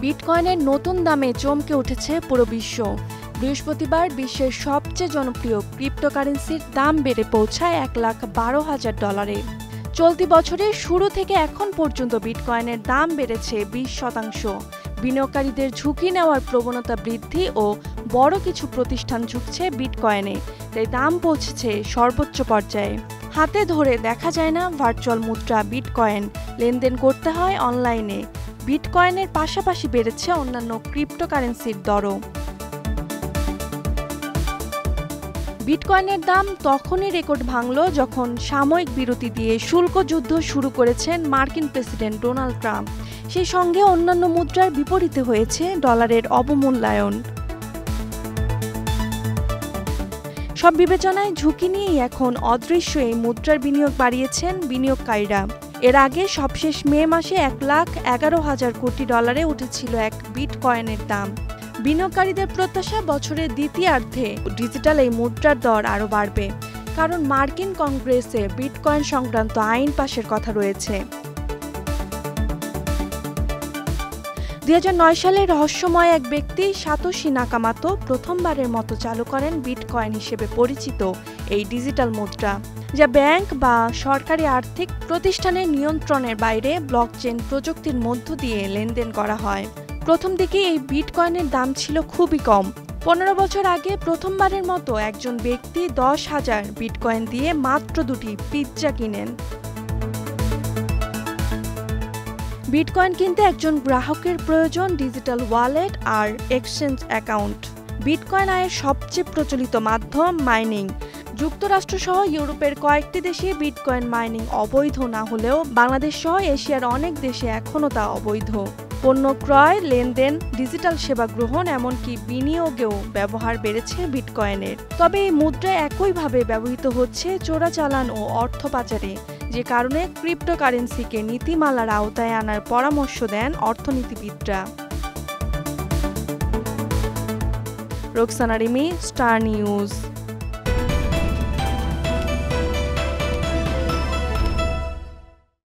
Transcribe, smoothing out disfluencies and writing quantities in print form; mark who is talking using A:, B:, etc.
A: বিটকয়েনের নতুন দামে চমকে উঠেছে পুরো বিশ্ব। বৃহস্পতিবার বিশ্বের সবচেয়ে জনপ্রিয় ক্রিপ্টোকারেন্সির দাম বেড়ে পৌঁছায় $1,12,000। চলতি বছরের শুরু থেকে এখন পর্যন্ত বিটকয়েনের দাম বেড়েছে 20%। বিনিয়োগকারীদের ঝুঁকি নেওয়ার প্রবণতা বৃদ্ধি ও বড় কিছু প্রতিষ্ঠান ঝুঁকছে বিটকয়েনে, তাই দাম পৌঁছেছে সর্বোচ্চ পর্যায়ে। হাতে ধরে দেখা যায় না ভার্চুয়াল মুদ্রা বিটকয়েন, লেনদেন করতে হয় অনলাইনে। বিটকয়েনের পাশাপাশি বেড়েছে অন্যান্য ক্রিপ্টোকারেন্সির দরও। বিটকয়েনের দাম তখনই রেকর্ড ভাঙল যখন সাময়িক বিরতি দিয়ে শুল্ক যুদ্ধ শুরু করেছেন মার্কিন প্রেসিডেন্ট ডোনাল্ড ট্রাম্প। সেই সঙ্গে অন্যান্য মুদ্রার বিপরীতে হয়েছে ডলারের অবমূল্যায়ন। সব বিবেচনায় ঝুঁকি নিয়েই এখন অদৃশ্য এই মুদ্রার বিনিয়োগ বাড়িয়েছেন বিনিয়োগকারীরা। এর আগে সবশেষ মে মাসে $1,11,000 কোটি উঠেছিল এক বিটকয়েনের দাম। বিনিয়োগকারীদের প্রত্যাশা বছরের দ্বিতীয়ার্ধে ডিজিটাল এই মুদ্রার দর আরও বাড়বে, কারণ মার্কিন কংগ্রেসে বিটকয়েন সংক্রান্ত আইন পাশের কথা রয়েছে। 2009 সালে রহস্যময় এক ব্যক্তি সাতোশি নাকামোতো প্রথমবারের মতো চালু করেন বিটকয়েন হিসেবে পরিচিত এই ডিজিটাল মুদ্রা, যা ব্যাংক বা সরকারি আর্থিক প্রতিষ্ঠানের নিয়ন্ত্রণের বাইরে ব্লকচেন প্রযুক্তির মধ্য দিয়ে লেনদেন করা হয়। প্রথম দিকে এই বিটকয়েনের দাম ছিল খুবই কম। 15 বছর আগে প্রথমবারের মতো একজন ব্যক্তি 10,000 বিটকয়েন দিয়ে মাত্র 2টি পিৎজা কিনেন। বিটকয়েন কিনতে একজন গ্রাহকের প্রয়োজন ডিজিটাল ওয়ালেট আর এক্সচেঞ্জ অ্যাকাউন্ট। বিটকয়েন আয়ের সবচেয়ে প্রচলিত মাধ্যম মাইনিং। যুক্তরাষ্ট্র সহ ইউরোপের কয়েকটি দেশে বিটকয়েন মাইনিং অবৈধ না হলেও বাংলাদেশ সহ এশিয়ার অনেক দেশে এখনও তা অবৈধ। পণ্য ক্রয়, লেনদেন, ডিজিটাল সেবা গ্রহণ, এমনকি বিনিয়োগেও ব্যবহার বেড়েছে বিটকয়েনের। তবে এই মুদ্রা একইভাবে ব্যবহৃত হচ্ছে চোরাচালান ও অর্থ পাচারে, যে কারণে ক্রিপ্টোকারেন্সিকে নীতিমালার আওতায় আনার পরামর্শ দেন অর্থনীতিবিদরা। Roksana Rimi, Star news.